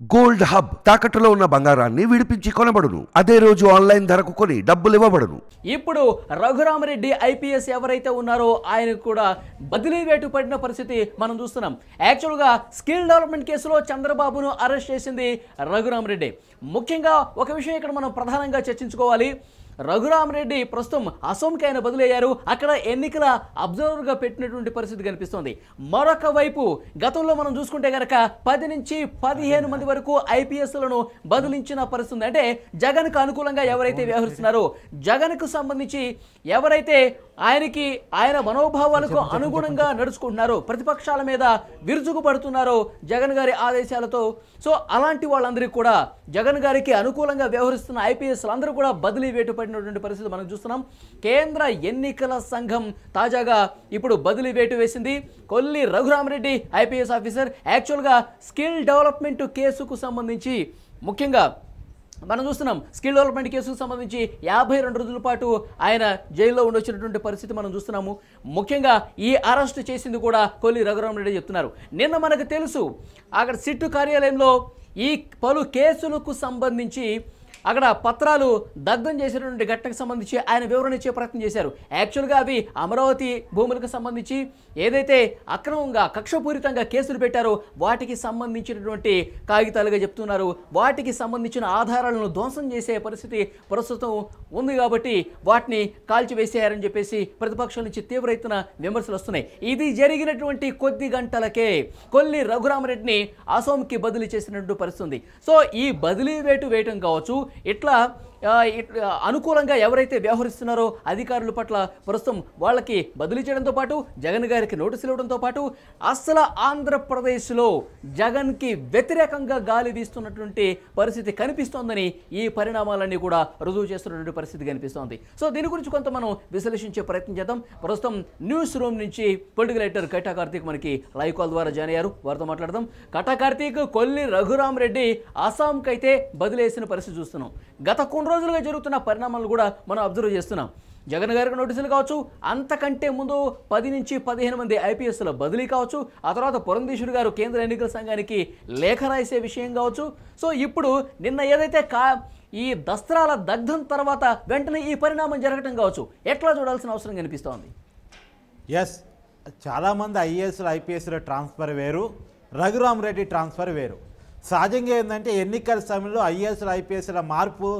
Gold hub తాకట్టులో ఉన్న బంగారాన్ని విడిపించి కొనబడును. అదే రోజు ఆన్లైన్ ధరకు కొని డబ్బులు ఇవ్వబడును. ఇప్పుడు రఘురామరెడ్డి ఐపీఎస్ ఎవరైతే ఉన్నారో ఆయనకు కూడా బదిలీ వేటు పడిన పరిస్థితి మనం చూస్తున్నాం. యాక్చువల్గా స్కిల్ డెవలప్మెంట్ కేసులో చంద్రబాబును అరెస్ట్ చేసింది రఘురామరెడ్డి. ముఖ్యంగా ఒక విషయం ఇక్కడ మనం ప్రధానంగా చర్చించుకోవాలి. రఘురామరెడ్డి ప్రస్తుతం అసోంకి ఆయన బదిలయ్యారు. అక్కడ ఎన్నికల అబ్జర్వర్గా పెట్టినటువంటి పరిస్థితి కనిపిస్తోంది. మరొక వైపు గతంలో మనం చూసుకుంటే కనుక 10 నుంచి 15 మంది వరకు ఐపీఎస్లను బదిలించిన పరిస్థితి. అంటే జగన్కు అనుకూలంగా ఎవరైతే వ్యవహరిస్తున్నారో, జగన్కు సంబంధించి ఎవరైతే ఆయన మనోభావాలకు అనుగుణంగా నడుచుకుంటున్నారో, ప్రతిపక్షాల మీద విరుచుకుపడుతున్నారో జగన్ గారి ఆదేశాలతో, సో అలాంటి వాళ్ళందరికీ కూడా జగన్ గారికి అనుకూలంగా వ్యవహరిస్తున్న ఐపీఎస్లు అందరూ కూడా బదిలీ వేటు పడినటువంటి పరిస్థితి మనం చూస్తున్నాం. కేంద్ర ఎన్నికల సంఘం తాజాగా ఇప్పుడు బదిలీ వేటు వేసింది. కొల్లి రఘురామరెడ్డి ఐపీఎస్ ఆఫీసర్ యాక్చువల్గా స్కిల్ డెవలప్మెంట్ కేసుకు సంబంధించి ముఖ్యంగా మనం చూస్తున్నాం. స్కిల్ డెవలప్మెంట్ కేసుకు సంబంధించి 52 రోజుల పాటు ఆయన జైల్లో ఉండొచ్చినటువంటి పరిస్థితి మనం చూస్తున్నాము. ముఖ్యంగా ఈ అరెస్ట్ చేసింది కూడా కొల్లి రఘురామరెడ్డి చెప్తున్నారు. నిన్న మనకు తెలుసు అక్కడ సిట్టు కార్యాలయంలో ఈ పలు కేసులకు సంబంధించి అక్కడ పత్రాలు దగ్ధం చేసినటువంటి ఘటనకు సంబంధించి ఆయన వివరణ ఇచ్చే ప్రయత్నం చేశారు. యాక్చువల్గా అవి అమరావతి భూములకు సంబంధించి ఏదైతే అక్రమంగా కక్షపూరితంగా కేసులు పెట్టారో వాటికి సంబంధించినటువంటి కాగితాలుగా చెప్తున్నారు. వాటికి సంబంధించిన ఆధారాలను ధ్వంసం చేసే పరిస్థితి ప్రస్తుతం ఉంది కాబట్టి వాటిని కాల్చివేసేయారని చెప్పేసి ప్రతిపక్షాల నుంచి తీవ్ర ఎత్తున విమర్శలు వస్తున్నాయి. ఇది జరిగినటువంటి కొద్ది గంటలకే కొల్లి రఘురామరెడ్డిని అసోంకి బదిలీ చేసినటువంటి పరిస్థితి ఉంది. సో ఈ బదిలీ వేటు వేయటం కావచ్చు, ఇట్లా అనుకూలంగా ఎవరైతే వ్యవహరిస్తున్నారో అధికారుల పట్ల ప్రస్తుతం వాళ్ళకి బదిలీ చేయడంతో పాటు జగన్ గారికి నోటీసులు ఇవ్వడంతో పాటు అసలు ఆంధ్రప్రదేశ్లో జగన్కి వ్యతిరేకంగా గాలి వీస్తున్నటువంటి పరిస్థితి కనిపిస్తోందని ఈ పరిణామాలన్నీ కూడా రుజువు చేస్తున్నటువంటి పరిస్థితి కనిపిస్తోంది. సో దీని గురించి కొంత మనం విశ్లేషించే ప్రయత్నం చేద్దాం. ప్రస్తుతం న్యూస్ రూమ్ నుంచి పొలిటికల్ ఎడిటర్ కట్టా కార్తీక్ మనకి లైవ్ కాల్ ద్వారా జాయిన్ అయ్యారు. వారితో మాట్లాడదాం. కట్టా కార్తీక్, కొల్లి రఘురామరెడ్డి అస్సాంకి అయితే బదిలేసిన పరిస్థితి చూస్తున్నాం. గత కొన్ని రోజులుగా జరుగుతున్న పరిణామాలు కూడా మనం అబ్జర్వ్ చేస్తున్నాం. జగన్ గారికి నోటీసులు కావచ్చు, అంతకంటే ముందు 10 నుంచి 15 మంది ఐపీఎస్ల బదిలీ కావచ్చు, ఆ తర్వాత పురంధేశ్వరి గారు కేంద్ర ఎన్నికల సంఘానికి లేఖ రాసే విషయం కావచ్చు. సో ఇప్పుడు నిన్న ఏదైతే ఈ దస్త్రాల దగ్ధం తర్వాత వెంటనే ఈ పరిణామం జరగటం కావచ్చు, ఎట్లా చూడాల్సిన అవసరం కనిపిస్తోంది? ఎస్, చాలామంది ఐఏఎస్లు ఐపీఎస్ల ట్రాన్స్ఫర్ వేరు, రఘురామరెడ్డి ట్రాన్స్ఫర్ వేరు. సహజంగా ఏంటంటే ఎన్నికల సమయంలో ఐఏఎస్లు ఐపీఎస్ల మార్పు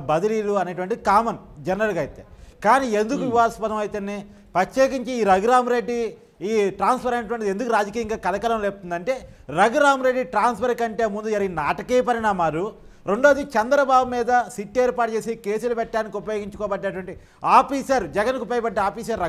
బదిలీలు అనేటువంటి కామన్ జనరల్గా అయితే. కానీ ఎందుకు వివాదాస్పదం అయితేనే ప్రత్యేకించి ఈ రఘురామరెడ్డి ఈ ట్రాన్స్ఫర్ అనేటువంటిది ఎందుకు రాజకీయంగా కలకలం లేపుతుందంటే, రఘురామరెడ్డి ట్రాన్స్ఫర్ కంటే ముందు జరిగిన నాటకీయ పరిణామాలు, రెండోది చంద్రబాబు మీద సిట్ ఏర్పాటు చేసి కేసులు పెట్టడానికి ఉపయోగించుకోబడ్డటువంటి ఆఫీసర్, జగన్కు ఉపయోగపడ్డ ఆఫీసర్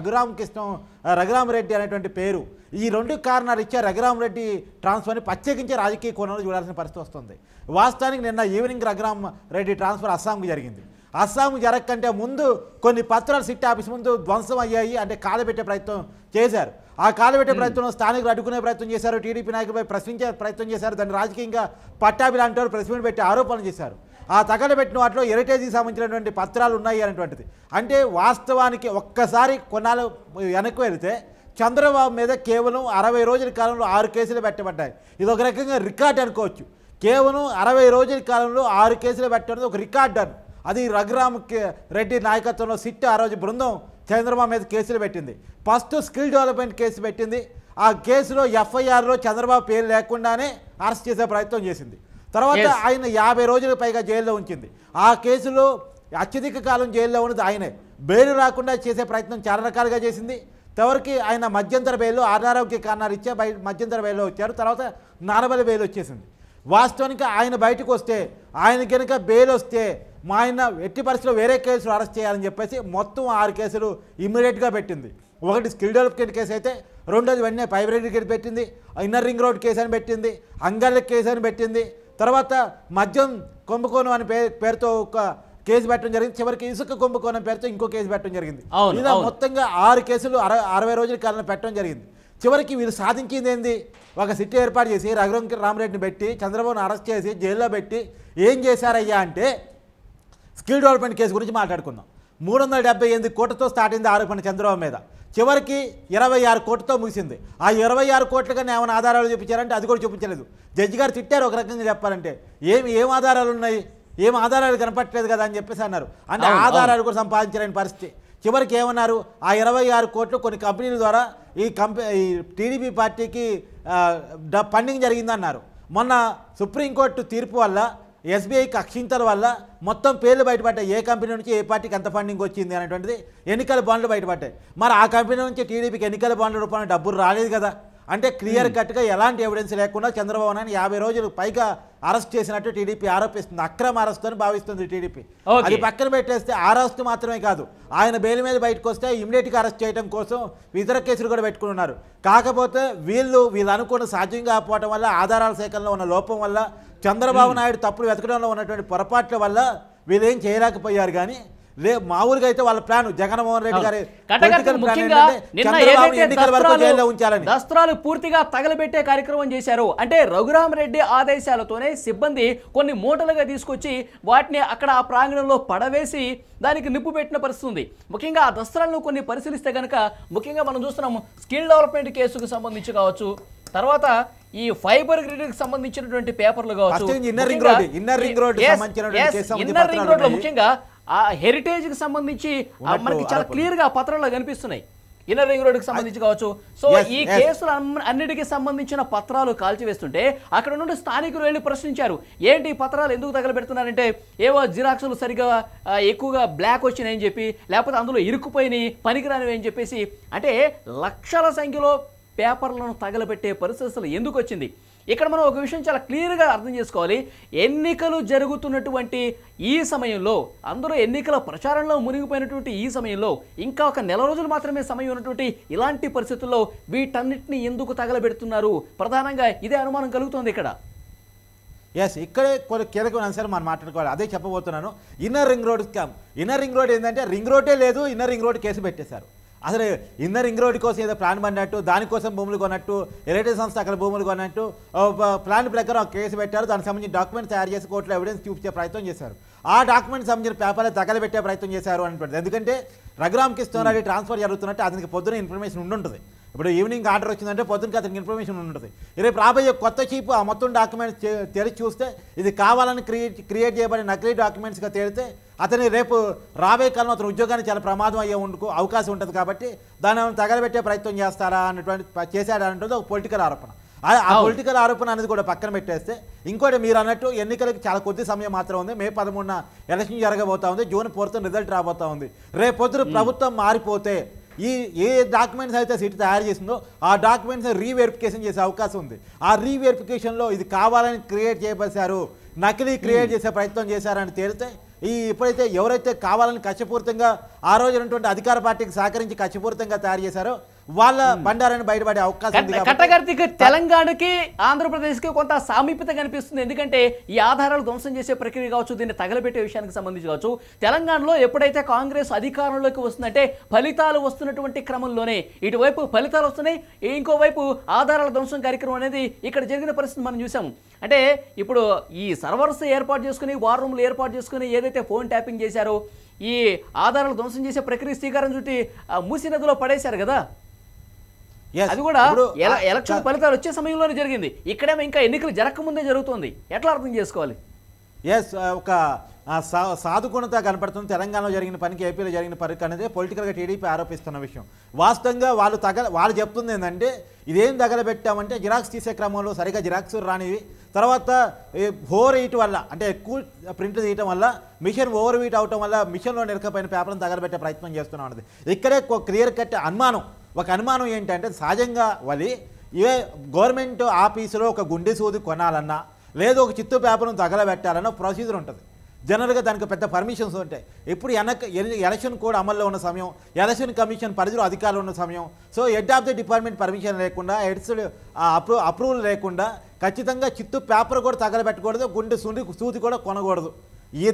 రఘురామరెడ్డి అనేటువంటి పేరు. ఈ 2 కారణాలు ఇచ్చే రఘురామరెడ్డి ట్రాన్స్ఫర్ని ప్రత్యేకించి రాజకీయ కోణంలో చూడాల్సిన పరిస్థితి వస్తుంది. వాస్తవానికి నిన్న ఈవినింగ్ రఘురామరెడ్డి ట్రాన్స్ఫర్ అస్సాంకు జరిగింది. అస్సాంకు జరగకంటే ముందు కొన్ని పత్రాలు సిట్ ఆఫీస్ ముందు ధ్వంసం అయ్యాయి, అంటే కాలబెట్టే ప్రయత్నం చేశారు. ఆ కాలబెట్టే ప్రయత్నంలో స్థానికులు అడ్డుకునే ప్రయత్నం చేశారు, టీడీపీ నాయకులపై ప్రశ్నించే ప్రయత్నం చేశారు, దాన్ని రాజకీయంగా పట్టాభి లాంటి వారు ప్రెస్ మీట్ పెట్టి ఆరోపణలు చేశారు. ఆ తగలబెట్టిన వాటిలో హెరిటేజ్కి సంబంధించినటువంటి పత్రాలు ఉన్నాయి అనేటువంటిది. అంటే వాస్తవానికి ఒక్కసారి కొన్నాళ్ళు వెనక్కి వెళితే చంద్రబాబు మీద కేవలం 60 రోజుల కాలంలో 6 కేసులు పెట్టబడ్డాయి. ఇది ఒక రకంగా రికార్డ్ అనుకోవచ్చు. కేవలం 60 రోజుల కాలంలో 6 కేసులు పెట్టడం ఒక రికార్డ్ అని. అది రఘురామరెడ్డి నాయకత్వంలో సిట్ ఆ రోజు బృందం చంద్రబాబు మీద కేసులు పెట్టింది. ఫస్ట్ స్కిల్ డెవలప్మెంట్ కేసు పెట్టింది. ఆ కేసులో ఎఫ్ఐఆర్లో చంద్రబాబు పేరు లేకుండానే అరెస్ట్ చేసే ప్రయత్నం చేసింది. తర్వాత ఆయన 50 రోజులకు పైగా జైల్లో ఉంచింది. ఆ కేసులో అత్యధిక కాలం జైల్లో ఉన్నది ఆయనే. బెయిల్ రాకుండా చేసే ప్రయత్నం చాలా రకాలుగా చేసింది. చివరికి ఆయన మధ్యంతర బెయిల్లో అనారోగ్య కారణాలు ఇచ్చే మధ్యంతర బెయిల్లో వచ్చారు. తర్వాత నార్మల్ బెయిల్ వచ్చేసింది. వాస్తవానికి ఆయన బయటకు వస్తే, ఆయన కనుక బెయిల్ వస్తే మా ఆయన ఎట్టి పరిస్థితుల్లో వేరే కేసులు అరెస్ట్ చేయాలని చెప్పేసి మొత్తం 6 కేసులు ఇమ్మీడియట్గా పెట్టింది. ఒకటి స్కిల్ డెవలప్మెంట్ కేసు అయితే, రెండోది వెంటనే పైబ్రేటరీ కేసు పెట్టింది, ఇన్నర్ రింగ్ రోడ్ కేసు అని పెట్టింది, అంగళ్ళ కేసు అని పెట్టింది, తర్వాత మద్యం కుంభకోణం అని పేరుతో ఒక కేసు పెట్టడం జరిగింది. చివరికి ఇసుక కుంభకోణం పేరుతో ఇంకో కేసు పెట్టడం జరిగింది. ఇలా మొత్తంగా 6 కేసులు 60 రోజుల కాలంలో పెట్టడం జరిగింది. చివరికి వీళ్ళు సాధించింది ఏంది? ఒక సిట్ ఏర్పాటు చేసి రఘురామరెడ్డిని పెట్టి చంద్రబాబును అరెస్ట్ చేసి జైల్లో పెట్టి ఏం చేశారయ్యా అంటే, స్కిల్ డెవలప్మెంట్ కేసు గురించి మాట్లాడుకుందాం. 378 కోట్లతో స్టార్ట్ అయింది ఆరోపణ చంద్రబాబు మీద. చివరికి 26 కోట్లతో ముగిసింది. ఆ 26 కోట్ల కన్నా ఏమైనా ఆధారాలు చూపించారంటే అది కూడా చూపించలేదు. జడ్జి గారు తిట్టారు ఒక రకంగా చెప్పాలంటే. ఏం ఆధారాలు ఉన్నాయి, ఏం ఆధారాలు కనపట్టలేదు కదా అని చెప్పేసి అన్నారు. అంటే ఆధారాలు కూడా సంపాదించలేని పరిస్థితి. చివరికి ఏమన్నారు, ఆ 26 కోట్లు కొన్ని కంపెనీల ద్వారా ఈ టీడీపీ పార్టీకి ఫండింగ్ జరిగిందన్నారు. మొన్న సుప్రీంకోర్టు తీర్పు వల్ల ఎస్బీఐకి అక్షింతల వల్ల మొత్తం పేర్లు బయటపడ్డాయి. ఏ కంపెనీ నుంచి ఏ పార్టీకి ఎంత ఫండింగ్ వచ్చింది అనేటువంటిది ఎన్నికల బాండ్లు బయటపడ్డాయి. మరి ఆ కంపెనీ నుంచి టీడీపీకి ఎన్నికల బాండ్ల రూపంలో డబ్బులు రాలేదు కదా. అంటే క్లియర్ కట్గా ఎలాంటి ఎవిడెన్స్ లేకుండా చంద్రబాబు నాయుడు 50 రోజులు పైగా అరెస్ట్ చేసినట్టు టీడీపీ ఆరోపిస్తుంది. అక్రమ అరెస్ట్ అని భావిస్తుంది టీడీపీ. అది పక్కన పెట్టేస్తే అరెస్ట్ మాత్రమే కాదు, ఆయన బెయిల్ మీద బయటకు వస్తే ఇమీడియట్గా అరెస్ట్ చేయడం కోసం ఇతర కేసులు కూడా పెట్టుకున్నారు. కాకపోతే వీళ్ళు అనుకున్న సాధ్యం కాకపోవడం వల్ల, ఆధారాల సేకరణలో ఉన్న లోపం వల్ల, చంద్రబాబు నాయుడు తప్పులు వెతకడంలో ఉన్నటువంటి పొరపాట్ల వల్ల వీళ్ళేం చేయలేకపోయారు. కానీ మామూలుగా అయితే వాళ్ళ ప్లాన్ జగన్మోహన్ రెడ్డి గారి దస్త్రాలు పూర్తిగా తగలబెట్టే కార్యక్రమం చేశారు. అంటే రఘురామరెడ్డి ఆదేశాలతోనే సిబ్బంది కొన్ని మూటలుగా తీసుకొచ్చి వాటిని అక్కడ ఆ ప్రాంగణంలో పడవేసి దానికి నిప్పు పెట్టిన పరిస్థితి ఉంది. ముఖ్యంగా ఆ దస్త్రాలను కొన్ని పరిశీలిస్తే కనుక ముఖ్యంగా మనం చూస్తున్నాం స్కిల్ డెవలప్మెంట్ కేసుకు సంబంధించి కావచ్చు, తర్వాత ఈ ఫైబర్ గ్రిడ్కి సంబంధించినటువంటి పేపర్లు కావచ్చు, ఇన్నర్ రింగ్ రోడ్ ముఖ్యంగా ఆ హెరిటేజ్ కి సంబంధించి మనకి చాలా క్లియర్ గా పత్రాలు కనిపిస్తున్నాయి. ఇన్నర్ రింగ్ రోడ్ కి సంబంధించి కావచ్చు. సో ఈ కేసులు అన్నిటికీ సంబంధించిన పత్రాలు కాల్చివేస్తుంటే అక్కడ నుండి స్థానికులు వెళ్ళి ప్రశ్నించారు, ఏంటి ఈ పత్రాలు ఎందుకు తగలబెడుతున్నారంటే ఏవో జిరాక్సులు సరిగా ఎక్కువగా బ్లాక్ వచ్చినాయని చెప్పి, లేకపోతే అందులో ఇరుక్కుపోయినాయి పనికిరానివి అని చెప్పేసి. అంటే లక్షల సంఖ్యలో పేపర్లను తగలబెట్టే పరిస్థితులు ఎందుకు వచ్చింది? ఇక్కడ మనం ఒక విషయం చాలా క్లియర్గా అర్థం చేసుకోవాలి. ఎన్నికలు జరుగుతున్నటువంటి ఈ సమయంలో, అందరూ ఎన్నికల ప్రచారంలో మునిగిపోయినటువంటి ఈ సమయంలో, ఇంకా ఒక నెల రోజులు మాత్రమే సమయం ఉన్నటువంటి ఇలాంటి పరిస్థితుల్లో వీటన్నిటిని ఎందుకు తగలబెడుతున్నారు? ప్రధానంగా ఇదే అనుమానం కలుగుతోంది ఇక్కడ. ఇక్కడే కొన్ని కీలకమైన అంశాలు మనం మాట్లాడుకోవాలి. అదే చెప్పబోతున్నాను. Inner ring road scam. Inner ring road ఏంటంటే రింగ్ రోడ్డే లేదు, ఇన్నర్ రింగ్ రోడ్ కేసు పెట్టేశారు. అసలు ఇన్నర్ రింగ్ రోడ్ కోసం ఏదో ప్లాన్ పడినట్టు, దానికోసం భూములు కొన్నట్టు, ఎలక్ట్రిక్ సంస్థ అక్కడ భూములు కొన్నట్టు ప్లాన్ ప్రకారం ఒక కేసు పెట్టారు. దానికి సంబంధించిన డాక్యుమెంట్స్ తయారు చేసి కోర్టులో ఎవిడెన్స్ చూపించే ప్రయత్నం చేశారు. ఆ డాక్యుమెంట్స్ సంబంధించిన పేపర్లు తగలబెట్టే ప్రయత్నం చేశారు అంటుంది. ఎందుకంటే రఘురామ్ కృష్ణారెడ్డి ట్రాన్స్ఫర్ జరుగుతున్నట్టు అతనికి పొద్దున ఇన్ఫర్మేషన్ ఉండుంటుంది. ఇప్పుడు ఈవినింగ్ ఆర్డర్ వచ్చిందంటే పొద్దునకి అతనికి ఇన్ఫర్మేషన్ ఉంటుంది. రేపు రాబోయే కొత్త చీపు ఆ మొత్తం డాక్యుమెంట్స్ తెరిచి చూస్తే ఇది కావాలని క్రియేట్ చేయబడిన నకిలీ డాక్యుమెంట్స్గా తేలితే అతని రేపు రాబోయే కాలంలో అతని ఉద్యోగానికి చాలా ప్రమాదం అయ్యే అవకాశం ఉంటుంది. కాబట్టి దాన్ని తగలబెట్టే ప్రయత్నం చేస్తారా అన్నటువంటి చేశాడు అన్నది ఒక పొలిటికల్ ఆరోపణ. ఆ పొలిటికల్ ఆరోపణ అనేది కూడా పక్కన పెట్టేస్తే ఇంకోటి మీరు అన్నట్టు ఎన్నికలకి చాలా కొద్ది సమయం మాత్రం ఉంది. మే 13న ఎలక్షన్ జరగబోతా ఉంది. జూన్ 4th రిజల్ట్ రాబోతా ఉంది. రేపు పొద్దున ప్రభుత్వం మారిపోతే ఏ డాక్యుమెంట్స్ అయితే సిటీ తయారు చేసిందో ఆ డాక్యుమెంట్స్ రీవెరిఫికేషన్ చేసే అవకాశం ఉంది. ఆ రీవెరిఫికేషన్లో ఇది కావాలని క్రియేట్ చేయబోసారు, నకిలీ క్రియేట్ చేసే ప్రయత్నం చేశారని తేలితే ఇప్పుడైతే ఎవరైతే కావాలని కక్షపూరితంగా ఆ రోజు ఉన్నటువంటి అధికార పార్టీకి సహకరించి కక్షపూరితంగా తయారు చేశారో వాళ్ళ బండారాన్ని బయటపడే అవకాశం ఉంది. కట్టగర్తికి తెలంగాణకి ఆంధ్రప్రదేశ్కి కొంత సామీప్యత కనిపిస్తుంది. ఎందుకంటే ఈ ఆధారాలు ధ్వంసం చేసే ప్రక్రియ కావచ్చు, దీన్ని తగలబెట్టే విషయానికి సంబంధించి కావచ్చు, తెలంగాణలో ఎప్పుడైతే కాంగ్రెస్ అధికారంలోకి వస్తుందంటే ఫలితాలు వస్తున్నటువంటి క్రమంలోనే ఇటువైపు ఫలితాలు వస్తున్నాయి, ఇంకోవైపు ఆధారాల ధ్వంసం కార్యక్రమం అనేది ఇక్కడ జరిగిన పరిస్థితి మనం చూసాము. అంటే ఇప్పుడు ఈ సర్వర్స్ ఏర్పాటు చేసుకుని, వార్ రూమ్లు ఏర్పాటు చేసుకుని ఏదైతే ఫోన్ ట్యాపింగ్ చేశారో ఈ ఆధారాలు ధ్వంసం చేసే ప్రక్రియ శ్రీకారం చుట్టి మూసీ నదిలో పడేశారు కదా. అది కూడా ఎలక్షన్ ఫలితాలు వచ్చే సమయంలోనే జరిగింది. ఇక్కడేమో ఇంకా ఎన్నికలు జరగకముందే జరుగుతుంది. ఎట్లా అర్థం చేసుకోవాలి? ఒక సాధుగుణత కనపడుతుంది. తెలంగాణలో జరిగిన పనికి ఏపీలో జరిగిన పనికి అనేది పొలిటికల్గా టీడీపీ ఆరోపిస్తున్న విషయం. వాస్తవంగా వాళ్ళు చెప్తుంది ఏంటంటే ఇదేం తగలబెట్టామంటే జిరాక్స్ తీసే క్రమంలో సరిగా జిరాక్స్ రానివి, తర్వాత ఓవర్ హీట్ వల్ల అంటే ఎక్కువ ప్రింట్ తీయటం వల్ల మిషన్ ఓవర్ హీట్ అవటం వల్ల మిషన్లో నిరకపోయిన పేపర్లను తగలబెట్టే ప్రయత్నం చేస్తున్నాం అన్నది. ఇక్కడే క్లియర్ కట్ ఒక అనుమానం ఏంటంటే సహజంగా ఇవే గవర్నమెంట్ ఆఫీసులో ఒక గుండె సూది కొనాలన్నా లేదు ఒక చిత్తు పేపర్ను తగలబెట్టాలన్న ప్రొసీజర్ ఉంటుంది. జనరల్గా దానికి పెద్ద పర్మిషన్స్ ఉంటాయి. ఇప్పుడు ఎలక్షన్ కోడ్ అమల్లో ఉన్న సమయం, ఎలక్షన్ కమిషన్ పరిధిలో అధికారులు ఉన్న సమయం. So head of the department permission లేకుండా, హెడ్స్ అప్రూవల్ లేకుండా ఖచ్చితంగా చిత్తు పేపర్ కూడా తగలబెట్టకూడదు, గుండె సూది కూడా కొనకూడదు.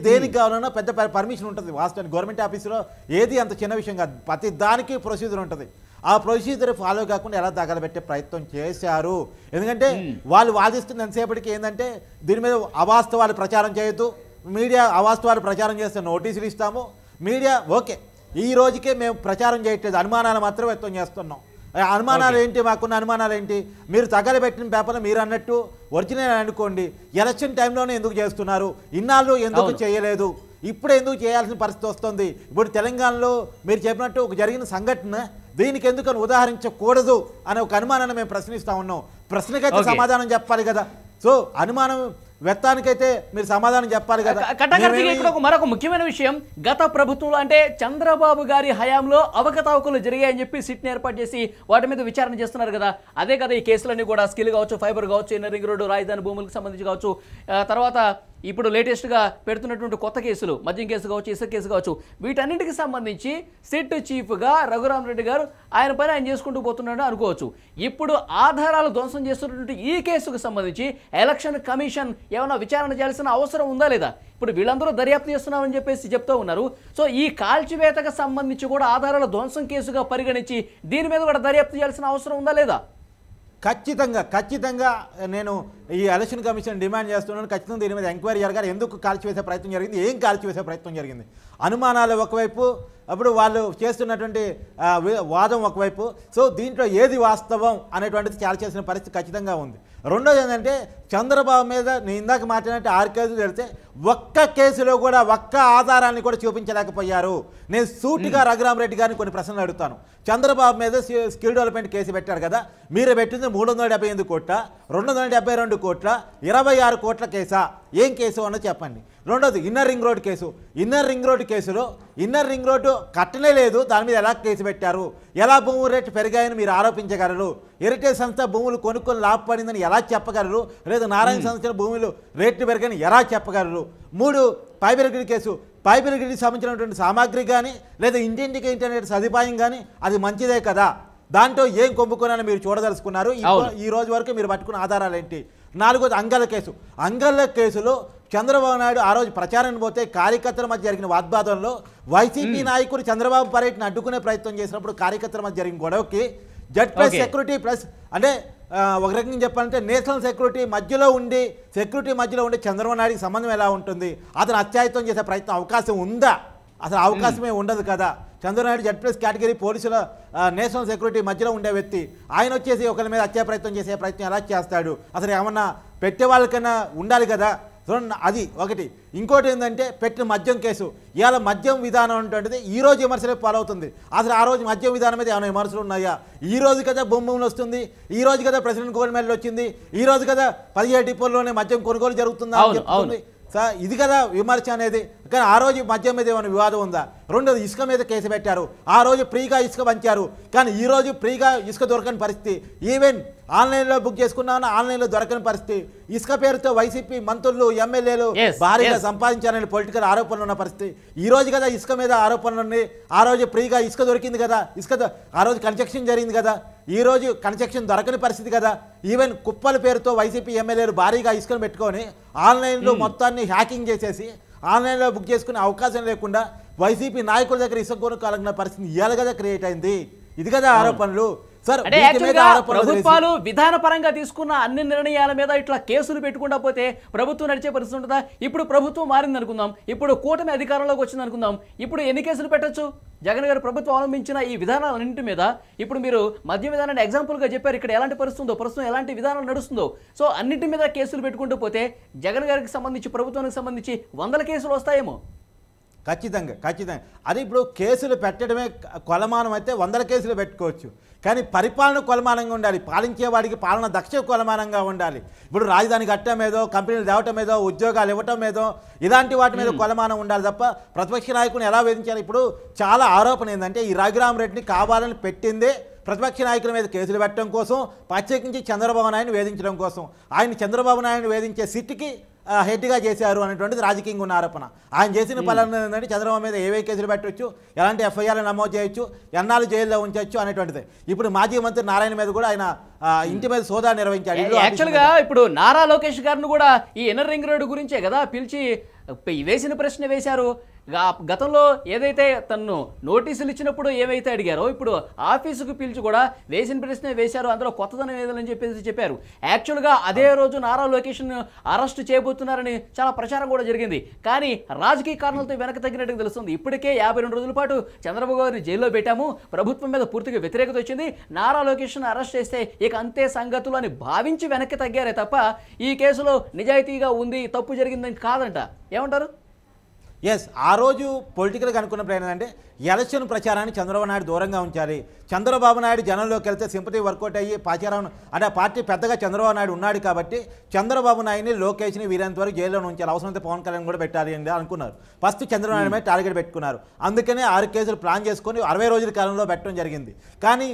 దేనికి కావాలన్నా పెద్ద పర్మిషన్ ఉంటుంది. వాస్తవానికి గవర్నమెంట్ ఆఫీసులో ఏది అంత చిన్న విషయం కాదు, ప్రతి దానికి ప్రొసీజర్ ఉంటుంది. ఆ ప్రొసీజర్ ఫాలో కాకుండా ఎలా తగలబెట్టే ప్రయత్నం చేశారు. ఎందుకంటే వాళ్ళు వాదిస్తున్న ఎంతసేపటికి ఏంటంటే దీని మీద అవాస్తవాలు ప్రచారం చేయొద్దు, మీడియా అవాస్తవాలు ప్రచారం చేస్తే నోటీసులు ఇస్తాము, మీడియా ఓకే ఈ రోజుకే మేము ప్రచారం చేయట్లేదు, అనుమానాలు మాత్రం వ్యక్తం చేస్తున్నాం. అనుమానాలు ఏంటి, మాకున్న అనుమానాలు ఏంటి? మీరు తగలబెట్టిన పేపర్లు మీరు అన్నట్టు ఒరిజినల్ అనుకోండి, ఎలక్షన్ టైంలోనే ఎందుకు చేస్తున్నారు, ఇన్నాళ్ళు ఎందుకు చేయలేదు, ఇప్పుడు ఎందుకు చేయాల్సిన పరిస్థితి వస్తుంది? ఇప్పుడు తెలంగాణలో మీరు చెప్పినట్టు ఒక జరిగిన సంఘటన, దీనికి ఎందుకని ఉదాహరించకూడదు అనే ఒక అనుమానాన్ని మేము ప్రశ్నిస్తూ ఉన్నాం. ప్రశ్నకైతే సమాధానం చెప్పాలి కదా. సో అనుమానం వ్యక్తానికైతే మీరు సమాధానం చెప్పాలి కదా. ఇక్కడ మరొక ముఖ్యమైన విషయం, గత ప్రభుత్వంలో అంటే చంద్రబాబు గారి హయాంలో అవకతవకలు జరిగాయని చెప్పి సిట్ని ఏర్పాటు చేసి వాటి మీద విచారణ చేస్తున్నారు కదా. అదే కదా ఈ కేసులన్నీ కూడా, స్కిల్ కావచ్చు, ఫైబర్ కావచ్చు, ఇన్నర్ రింగ్ రోడ్డు, రాజధాని భూములకు సంబంధించి కావచ్చు, తర్వాత ఇప్పుడు లేటెస్ట్గా పెడుతున్నటువంటి కొత్త కేసులు, మద్యం కేసు కావచ్చు, ఇసుక కేసు కావచ్చు, వీటన్నింటికి సంబంధించి సిట్ చీఫ్గా రఘురామరెడ్డి గారు ఆయన పని ఆయన చేసుకుంటూ పోతున్నాడు అనుకోవచ్చు. ఇప్పుడు ఆధారాలు ధ్వంసం చేస్తున్నటువంటి ఈ కేసుకు సంబంధించి ఎలక్షన్ కమిషన్ ఏమైనా విచారణ చేయాల్సిన అవసరం ఉందా లేదా? ఇప్పుడు వీళ్ళందరూ దర్యాప్తు చేస్తున్నామని చెప్పేసి చెప్తూ ఉన్నారు. సో ఈ కాల్చివేతకు సంబంధించి కూడా ఆధారాల ధ్వంసం కేసుగా పరిగణించి దీని మీద కూడా దర్యాప్తు చేయాల్సిన అవసరం ఉందా లేదా? ఖచ్చితంగా నేను ఈ ఎలక్షన్ కమిషన్ డిమాండ్ చేస్తున్నాను. ఖచ్చితంగా దీని మీద ఎంక్వైరీ జరగాలి. ఎందుకు కాల్చివేసే ప్రయత్నం జరిగింది, ఏం కాల్చివేసే ప్రయత్నం జరిగింది, అనుమానాలు ఒకవైపు, అప్పుడు వాళ్ళు చేస్తున్నటువంటి వాదం ఒకవైపు. సో దీంట్లో ఏది వాస్తవం అనేటువంటిది చేయాల్సిన పరిస్థితి ఖచ్చితంగా ఉంది. రెండోది ఏంటంటే చంద్రబాబు మీద నేను ఇందాక మాట్లాడినట్టు 6 కేసులు తెలిస్తే ఒక్క కేసులో కూడా ఒక్క ఆధారాన్ని కూడా చూపించలేకపోయారు. నేను సూటిగా రఘురామరెడ్డి గారిని కొన్ని ప్రశ్నలు అడుగుతాను. చంద్రబాబు మీద స్కిల్ డెవలప్మెంట్ కేసు పెట్టారు కదా, మీరు పెట్టింది 378 కోట్ల, 272 కోట్ల, 26 కోట్ల కేసా? ఏం కేసు అన్నది చెప్పండి. రెండోది inner ring road case. Inner ring road కేసులో ఇన్నర్ రింగ్ రోడ్డు కట్టనే లేదు, దాని మీద ఎలా కేసు పెట్టారు? ఎలా భూముల రేట్లు పెరిగాయని మీరు ఆరోపించగలరు? హెరిటేజ్ సంస్థ భూములు కొనుక్కొని లాభపడిందని ఎలా చెప్పగలరు? లేదా నారాయణ సంస్థల భూములు రేట్లు పెరిగాయని ఎలా చెప్పగలరు? 3 ఫైబర్ గ్రిడ్ కేసు. ఫైబర్ గ్రిడ్కి సంబంధించినటువంటి సామాగ్రి కానీ లేదా ఇంటింటికి ఇంటర్నెట్ సదుపాయం కానీ అది మంచిదే కదా, దాంట్లో ఏం కొమ్ముకోనని మీరు చూడదలుచుకున్నారు? ఈ రోజు వరకు మీరు పట్టుకున్న ఆధారాలు ఏంటి? 4వది అంగళ్ళ కేసు. అంగళ్ళ కేసులో చంద్రబాబు నాయుడు ఆ రోజు ప్రచారానికి పోతే కార్యకర్తల మధ్య జరిగిన వాగ్వాదంలో వైసీపీ నాయకుడు చంద్రబాబు పర్యటన అడ్డుకునే ప్రయత్నం చేసినప్పుడు కార్యకర్తల మధ్య జరిగిన గొడవకి జడ్ ప్లస్ సెక్యూరిటీ ప్లస్ అంటే ఒక రకంగా చెప్పాలంటే నేషనల్ సెక్యూరిటీ మధ్యలో ఉండి చంద్రబాబు నాయుడికి సంబంధం ఎలా ఉంటుంది? అతను అత్యాయత్నం చేసే ప్రయత్నం అవకాశం ఉందా? అసలు అవకాశమే ఉండదు కదా. చంద్రబాబు జడ్ ప్లస్ కేటగిరీ పోలీసుల నేషనల్ సెక్యూరిటీ మధ్యలో ఉండే వ్యక్తి ఆయన వచ్చేసి ఒకరి మీద హత్యా ప్రయత్నం చేసే ప్రయత్నం ఎలా చేస్తాడు? అసలు ఏమన్నా పెట్టే వాళ్ళకన్నా ఉండాలి కదా. అది ఒకటి. ఇంకోటి ఏంటంటే పెట్టిన మద్యం కేసు. ఇవాళ మద్యం విధానం అంటుంటుంది ఈ రోజు విమర్శలే పాలవుతుంది. అసలు ఆ రోజు మద్యం విధానం మీద ఏమైనా విమర్శలు ఉన్నాయా? ఈ రోజు కదా భూములు వస్తుంది, ఈ రోజు కదా ప్రెసిడెంట్ గోల్డ్ మెడల్ వచ్చింది, ఈ రోజు కదా 17 డిపోల్లోనే మద్యం కొనుగోలు జరుగుతుందా అని చెప్తుంది. ఇది కదా విమర్శ అనేది. కానీ ఆ రోజు మద్యం మీద ఏమైనా వివాదం ఉందా? రెండోది ఇసుక మీద కేసు పెట్టారు. ఆ రోజు ఫ్రీగా ఇసుక పంచారు, కానీ ఈ రోజు ఫ్రీగా ఇసుక దొరకని పరిస్థితి. ఈవెన్ ఆన్లైన్లో బుక్ చేసుకున్నామని ఆన్లైన్లో దొరకని పరిస్థితి. ఇసుక పేరుతో వైసీపీ మంత్రులు ఎమ్మెల్యేలు భారీగా సంపాదించాలని పొలిటికల్ ఆరోపణలు ఉన్న పరిస్థితి. ఈ రోజు కదా ఇసుక మీద ఆరోపణలు ఉన్నాయి. ఆ రోజు ఫ్రీగా ఇసుక దొరికింది కదా, ఆ రోజు కన్స్ట్రక్షన్ జరిగింది కదా, ఈ రోజు కన్స్ట్రక్షన్ దొరకని పరిస్థితి కదా. ఈవెన్ కుప్పల పేరుతో వైసీపీ ఎమ్మెల్యేలు భారీగా ఇసుకను పెట్టుకొని ఆన్లైన్లో మొత్తాన్ని హ్యాకింగ్ చేసేసి ఆన్లైన్లో బుక్ చేసుకునే అవకాశం లేకుండా వైసీపీ నాయకుల దగ్గర ఇసుక కొనుక్కోవాలన్న పరిస్థితి ఇవాళ కదా క్రియేట్ అయింది. ఇది కదా ఆరోపణలు. ప్రభుత్వాలు విధానపరంగా తీసుకున్న అన్ని నిర్ణయాల మీద ఇట్లా కేసులు పెట్టుకుంటా పోతే ప్రభుత్వం నడిచే పరిస్థితి ఉంటుందా? ఇప్పుడు ప్రభుత్వం మారింది అనుకుందాం, ఇప్పుడు కూటమి అధికారంలోకి వచ్చింది అనుకుందాం, ఇప్పుడు ఎన్ని కేసులు పెట్టచ్చు? జగన్ గారు ప్రభుత్వం అవలంబించిన ఈ విధానాలన్నింటి మీద ఇప్పుడు మీరు మద్య విధానాన్ని ఎగ్జాంపుల్గా చెప్పారు. ఇక్కడ ఎలాంటి పరిస్థితి ఉందో, ప్రస్తుతం ఎలాంటి విధానం నడుస్తుందో, సో అన్నింటి మీద కేసులు పెట్టుకుంటూ పోతే జగన్ గారికి సంబంధించి ప్రభుత్వానికి సంబంధించి 100 కేసులు వస్తాయేమో. ఖచ్చితంగా. అది ఇప్పుడు కేసులు పెట్టడమే కొలమానం అయితే 100 కేసులు పెట్టుకోవచ్చు, కానీ పరిపాలన కొలమానంగా ఉండాలి. పాలించేవాడికి పాలన దక్ష కొలమానంగా ఉండాలి. ఇప్పుడు రాజధాని కట్టడం మీదో, కంపెనీలు తేవటం మీదో, ఉద్యోగాలు ఇవ్వటం మీదో, ఇలాంటి వాటి మీద కొలమానం ఉండాలి తప్ప ప్రతిపక్ష నాయకుని ఎలా వేధించాలి? ఇప్పుడు చాలా ఆరోపణ ఏంటంటే ఈ రఘురామరెడ్డిని కావాలని పెట్టిందే ప్రతిపక్ష నాయకుల మీద కేసులు పెట్టడం కోసం, ప్రత్యేకించి చంద్రబాబు నాయుడిని వేధించడం కోసం. చంద్రబాబు నాయుడిని వేధించే సిట్కి హెడ్గా చేశారు అనేటువంటిది రాజకీయంగా ఉన్న ఆరోపణ. ఆయన చేసిన పనులు ఏంటంటే చంద్రబాబు మీద ఏవే కేసులు పెట్టవచ్చు, ఎలాంటి ఎఫ్ఐఆర్లు నమోదు చేయొచ్చు, ఎన్నాళ్ళు జైల్లో ఉంచవచ్చు అనేటువంటిది. ఇప్పుడు మాజీ మంత్రి నారాయణ మీద కూడా ఆయన ఇంటి మీద సోదా నిర్వహించాడు. యాక్చువల్గా ఇప్పుడు నారా లోకేష్ గారిని కూడా ఈ ఇన్నర్ రింగ్ రోడ్ గురించే కదా పిలిచి వేసిన ప్రశ్న వేశారు. గతంలో ఏదైతే తను నోటీసులు ఇచ్చినప్పుడు ఏవైతే అడిగారో ఇప్పుడు ఆఫీసుకు పిలిచి కూడా వేసిన ప్రశ్న వేశారు. అందులో కొత్తదనం ఏదని చెప్పేసి చెప్పారు. యాక్చువల్గా అదే రోజు నారా లోకేష్ను అరెస్ట్ చేయబోతున్నారని చాలా ప్రచారం కూడా జరిగింది. కానీ రాజకీయ కారణాలతో వెనక తగ్గినట్టుగా తెలుస్తుంది. ఇప్పటికే 52 రోజుల పాటు చంద్రబాబు గారిని జైల్లో పెట్టాము, ప్రభుత్వం మీద పూర్తిగా వ్యతిరేకత వచ్చింది, నారా లోకేష్ను అరెస్ట్ చేస్తే ఇక అంతే సంగతులు అని భావించి వెనక్కి తగ్గారే తప్ప ఈ కేసులో నిజాయితీగా ఉంది, తప్పు జరిగిందని కాదంట. ఏమంటారు? ఎస్, ఆ రోజు పొలిటికల్గా అనుకున్నప్పుడు ఏంటంటే ఎలక్షన్ ప్రచారాన్ని చంద్రబాబు నాయుడు దూరంగా ఉంచాలి. చంద్రబాబు నాయుడు జనంలోకి వెళ్తే సింపతి వర్కౌట్ అయ్యి ప్రచారం అంటే ఆ పార్టీ పెద్దగా చంద్రబాబు నాయుడు ఉన్నాడు కాబట్టి చంద్రబాబు నాయుడిని లోకేష్ని వీరంత వరకు జైల్లో ఉంచాలి, అవసరమైతే పవన్ కళ్యాణ్ కూడా పెట్టాలి అని అనుకున్నారు. ఫస్ట్ చంద్రబాబు నాయుడు మీద టార్గెట్ పెట్టుకున్నారు. అందుకనే 6 కేసులు ప్లాన్ చేసుకొని 60 రోజుల కాలంలో పెట్టడం జరిగింది. కానీ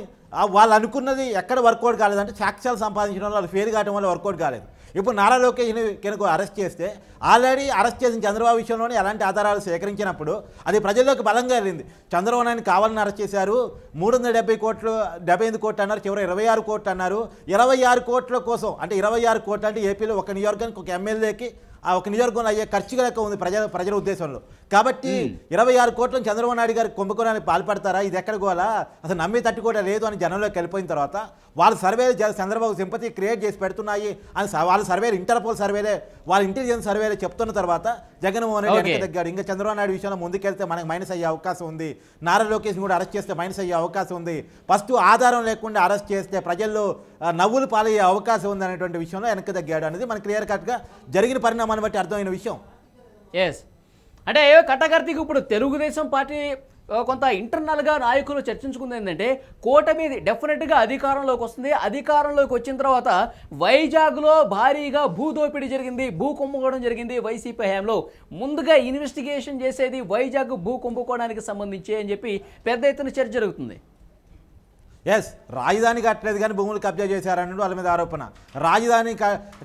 వాళ్ళు అనుకున్నది ఎక్కడ వర్కౌట్ కాలేదంటే సాక్ష్యాలు సంపాదించడం వల్ల వాళ్ళు ఫెయిల్ కావడం వల్ల వర్కౌట్ కాలేదు. ఇప్పుడు నారా లోకేష్ని కనుక అరెస్ట్ చేస్తే ఆల్రెడీ అరెస్ట్ చేసిన చంద్రబాబు విషయంలోనే ఎలాంటి ఆధారాలు సేకరించినప్పుడు అది ప్రజల్లోకి బలంగా వెళ్ళింది. చంద్రబాబు నాయుడిని కావాలని అరెస్ట్ చేశారు, 370 కోట్లు 78 కోట్లు అన్నారు, చివరి 26 కోట్లు అన్నారు. 26 కోట్ల కోసం అంటే 26 కోట్లు అంటే ఏపీలో ఒక నియోజకవర్గానికి ఒక ఎమ్మెల్యేకి ఆ ఒక నియోజకవర్గంలో అయ్యే ఖర్చుగా లెక్క ఉంది ప్రజల ఉద్దేశంలో. కాబట్టి 26 కోట్లను చంద్రబాబు నాయుడు గారికి కుంభకోణానికి పాల్పడతారా, ఇది ఎక్కడ పోవాలా, అసలు నమ్మి తట్టుకోవడం లేదు అని జనంలోకి వెళ్ళిపోయిన తర్వాత వాళ్ళ సర్వేలు చంద్రబాబు సింపతి క్రియేట్ చేసి పెడుతున్నాయి అని వాళ్ళ సర్వేలు ఇంటర్పోల్ సర్వేలే వాళ్ళ ఇంటెలిజెన్స్ సర్వేలే చెప్తున్న తర్వాత జగన్మోహన్ రెడ్డి వెనక్కి తగ్గాడు. ఇంకా చంద్రబాబు నాయుడు విషయంలో ముందుకెళ్తే మనకు మైనస్ అయ్యే అవకాశం ఉంది, నారా లోకేష్ని కూడా అరెస్ట్ చేస్తే మైనస్ అయ్యే అవకాశం ఉంది, ఫస్ట్ ఆధారం లేకుండా అరెస్ట్ చేస్తే ప్రజల్లో నవ్వులు పాలయ్యే అవకాశం ఉంది అనేటువంటి విషయంలో వెనక్కి తగ్గాడు అనేది మనకు క్లియర్ కట్గా జరిగిన పరిణామాన్ని బట్టి అర్థమైన విషయం. ఎస్, అంటే కట్టకర్తికి ఇప్పుడు తెలుగుదేశం పార్టీ కొంత ఇంటర్నల్గా నాయకులు చర్చించుకుంది ఏంటంటే కూటమి డెఫినెట్గా అధికారంలోకి వస్తుంది, అధికారంలోకి వచ్చిన తర్వాత వైజాగ్లో భారీగా భూదోపిడీ జరిగింది, భూ కుంభకోణం జరిగింది వైసీపీ హయాంలో, ముందుగా ఇన్వెస్టిగేషన్ చేసేది వైజాగ్ భూ కుంభకోణానికి సంబంధించి అని చెప్పి పెద్ద ఎత్తున చర్చ జరుగుతుంది. ఎస్, రాజధాని కట్టలేదు కానీ భూములు కబ్జా చేశారన్నాడు వాళ్ళ మీద ఆరోపణ. రాజధాని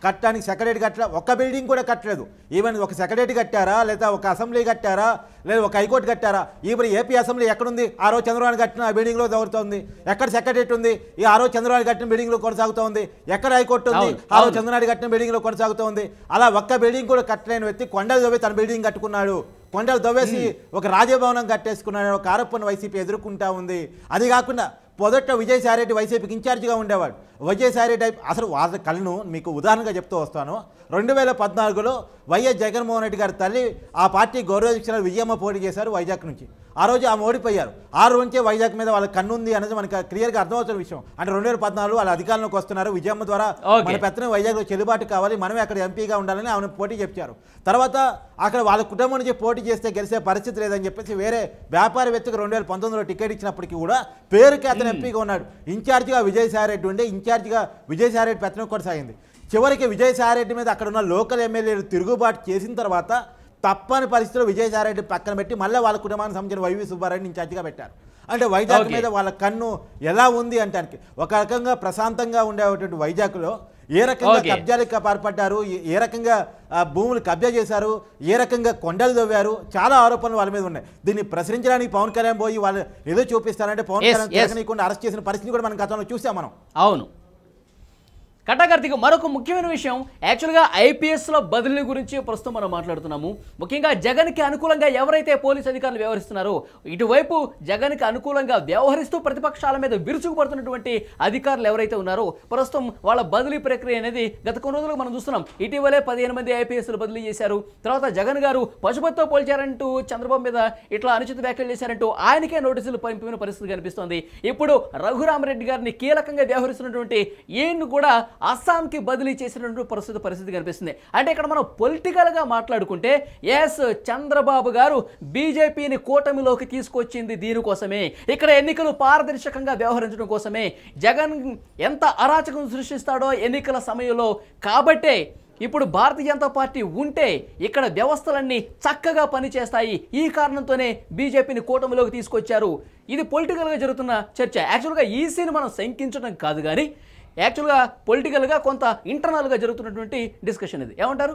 కట్టడానికి సెక్రటరీ కట్టలేదు, ఒక్క బిల్డింగ్ కూడా కట్టలేదు. ఈవెన్ ఒక సెక్రటరీ కట్టారా, లేదా ఒక అసెంబ్లీ కట్టారా, లేదా ఒక హైకోర్టు కట్టారా? ఇప్పుడు ఏపీ అసెంబ్లీ ఎక్కడుంది? ఆ రోజు చంద్రబాబు కట్టిన ఆ బిల్డింగ్లో దొరుకుతుంది. ఎక్కడ సెక్రటరీ ఉంది? ఆ రోజు చంద్రబాబు కట్టిన బిల్డింగ్లో కొనసాగుతోంది. ఎక్కడ హైకోర్టు ఉంది? ఆ రోజు చంద్రబాబు కట్టిన బిల్డింగ్లో కొనసాగుతోంది. అలా ఒక్క బిల్డింగ్ కూడా కట్టలేని వ్యక్తి కొండలు దవ్వి తన బిల్డింగ్ కట్టుకున్నాడు, కొండలు దవ్వేసి ఒక రాజభవనం కట్టేసుకున్నాడు. ఒక ఆరోపణ వైసీపీ ఎదుర్కొంటా ఉంది. అది కాకుండా మొదట విజయసాయిరెడ్డి వైసీపీకి ఇన్ఛార్జిగా ఉండేవాడు. విజయసాయిరెడ్డి అసలు వాళ్ళ కళ్ళను మీకు ఉదాహరణగా చెప్తూ వస్తాను. 2014లో వైఎస్ జగన్మోహన్ రెడ్డి గారి తల్లి ఆ పార్టీ గౌరవాధ్యక్షురాలు విజయమ్మ పోటీ చేశారు వైజాగ్ నుంచి. ఆ రోజు ఆమె ఓడిపోయారు. ఆ రోజు నుంచే వైజాగ్ మీద వాళ్ళ కన్ను ఉంది అనేది మనకు క్లియర్గా అర్థమవుతున్న విషయం. అంటే 2014 వాళ్ళ అధికారంలోకి వస్తున్నారు, విజయమ్మ ద్వారా మన పెత్తనం వైజాగ్లో చెల్లుబాటు కావాలి, మనమే అక్కడ ఎంపీగా ఉండాలని ఆమెను పోటీ చెప్పారు. తర్వాత అక్కడ వాళ్ళ కుటుంబం నుంచి పోటీ చేస్తే గెలిచే పరిస్థితి లేదని చెప్పేసి వేరే వ్యాపారవేత్తకు 2019లో టికెట్ ఇచ్చినప్పటికీ కూడా పేరుకి అతను ఎంపీగా ఉన్నాడు. ఇన్ఛార్జిగా విజయసాయిరెడ్డి ఉండే, ఇన్ఛార్జిగా విజయసాయిరెడ్డి పెత్తనం కొనసాగింది. చివరికి విజయసాయిరెడ్డి మీద అక్కడ ఉన్న లోకల్ ఎమ్మెల్యేలు తిరుగుబాటు చేసిన తర్వాత తప్పని పరిస్థితుల్లో విజయసాయిరెడ్డి పక్కన పెట్టి మళ్ళీ వాళ్ళ కుటుంబానికి సంబంధించిన వైవి సుబ్బారెడ్డిని ఇన్ఛార్జిగా పెట్టారు. అంటే వైజాగ్ మీద వాళ్ళ కన్ను ఎలా ఉంది అంటానికి ఒక రకంగా ప్రశాంతంగా ఉండేటువంటి వైజాగ్లో ఏ రకంగా కబ్జాలకు పాల్పడ్డారు, ఏ రకంగా భూములు కబ్జా చేశారు, ఏ రకంగా కొండలు దవ్వారు, చాలా ఆరోపణలు వాళ్ళ మీద ఉన్నాయి. దీన్ని ప్రశ్నించడానికి పవన్ కళ్యాణ్ పోయి వాళ్ళు ఏదో చూపిస్తారంటే పవన్ కళ్యాణ్ తిరగనీయకుండా అరెస్ట్ చేసిన పరిస్థితి కూడా మనం గతంలో చూసాం మనం. అవును, కట్టకర్తికి మరొక ముఖ్యమైన విషయం యాక్చువల్గా ఐపీఎస్లో బదిలీ గురించి ప్రస్తుతం మనం మాట్లాడుతున్నాము. ముఖ్యంగా జగన్కి అనుకూలంగా ఎవరైతే పోలీస్ అధికారులు వ్యవహరిస్తున్నారో, ఇటువైపు జగన్కి అనుకూలంగా వ్యవహరిస్తూ ప్రతిపక్షాల మీద విరుచుకుపడుతున్నటువంటి అధికారులు ఎవరైతే ఉన్నారో ప్రస్తుతం వాళ్ళ బదిలీ ప్రక్రియ అనేది గత కొన్ని రోజులుగా మనం చూస్తున్నాం. ఇటీవలే 15 మంది ఐపీఎస్లు బదిలీ చేశారు. తర్వాత జగన్ గారు పశుపతితో పోల్చారంటూ చంద్రబాబు మీద ఇట్లా అనుచిత వ్యాఖ్యలు చేశారంటూ ఆయనకే నోటీసులు పంపిన పరిస్థితి కనిపిస్తోంది. ఇప్పుడు రఘురామరెడ్డి గారిని కీలకంగా వ్యవహరిస్తున్నటువంటి ఈయన్ను కూడా అస్సాంకి బదిలీ చేసినటువంటి పరిస్థితి కనిపిస్తుంది. అంటే ఇక్కడ మనం పొలిటికల్గా మాట్లాడుకుంటే ఎస్, చంద్రబాబు గారు బీజేపీని కూటమిలోకి తీసుకొచ్చింది దీనికోసమే, ఇక్కడ ఎన్నికలు పారదర్శకంగా వ్యవహరించడం కోసమే, జగన్ ఎంత అరాచకం సృష్టిస్తాడో ఎన్నికల సమయంలో. కాబట్టే ఇప్పుడు భారతీయ జనతా పార్టీ ఉంటే ఇక్కడ వ్యవస్థలన్నీ చక్కగా పనిచేస్తాయి, ఈ కారణంతోనే బీజేపీని కూటమిలోకి తీసుకొచ్చారు. ఇది పొలిటికల్గా జరుగుతున్న చర్చ. యాక్చువల్గా ఈసీని మనం శంకించడం కాదు కానీ యాక్చువల్గా పొలిటికల్గా కొంత ఇంటర్నల్గా జరుగుతున్నటువంటి డిస్కషన్ ఇది. ఏమంటారు?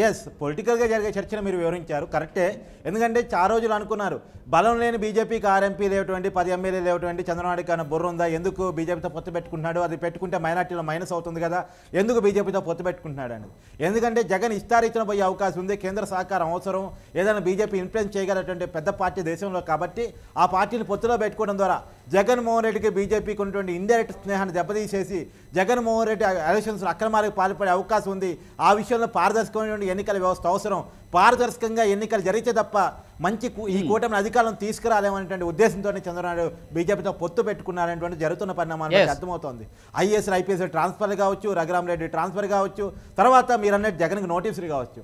ఎస్ పొలిటికల్గా జరిగే చర్చను మీరు వివరించారు కరెక్టే. ఎందుకంటే చాలా రోజులు అనుకున్నారు బలం లేని బీజేపీకి 6 ఎంపీ లేవటువంటి 10 ఎమ్మెల్యే లేవటువంటి చంద్రబాబుకి అన్న బుర్ర ఉందా, ఎందుకు బీజేపీతో పొత్తు పెట్టుకుంటున్నాడు, అది పెట్టుకుంటే మైనార్టీలో మైనస్ అవుతుంది కదా, ఎందుకు బీజేపీతో పొత్తు పెట్టుకుంటున్నాడు అని. ఎందుకంటే జగన్ ఇష్టారీతిన పోయే అవకాశం ఉంది, కేంద్ర సహకారం అవసరం, ఏదైనా బీజేపీ ఇన్ఫ్లుయెన్స్ చేయగలటువంటి పెద్ద పార్టీ దేశంలో కాబట్టి ఆ పార్టీని పొత్తులో పెట్టుకోవడం ద్వారా జగన్మోహన్ రెడ్డికి బీజేపీకి ఉన్నటువంటి ఇండైరెక్ట్ స్నేహాన్ని దెబ్బతీసేసి జగన్మోహన్ రెడ్డి ఎలక్షన్స్ అక్రమాలకు పాల్పడే అవకాశం ఉంది. ఆ విషయంలో పారదర్శకమైనటువంటి ఎన్నికల వ్యవస్థ అవసరం. పారదర్శకంగా ఎన్నికలు జరిగితే తప్ప మంచి ఈ కూటమిని అధికారం తీసుకురాలేమనేటువంటి ఉద్దేశంతో చంద్రబాబు బీజేపీతో పొత్తు పెట్టుకున్నారనేటువంటి జరుగుతున్న పరిణామాలు అర్థమవుతోంది. ఐఏఎస్ ఐపీఎస్ ట్రాన్స్ఫర్ కావచ్చు, రఘురామరెడ్డి ట్రాన్స్ఫర్ కావచ్చు, తర్వాత మీరు అన్నట్టు జగన్కి నోటీసులు కావచ్చు.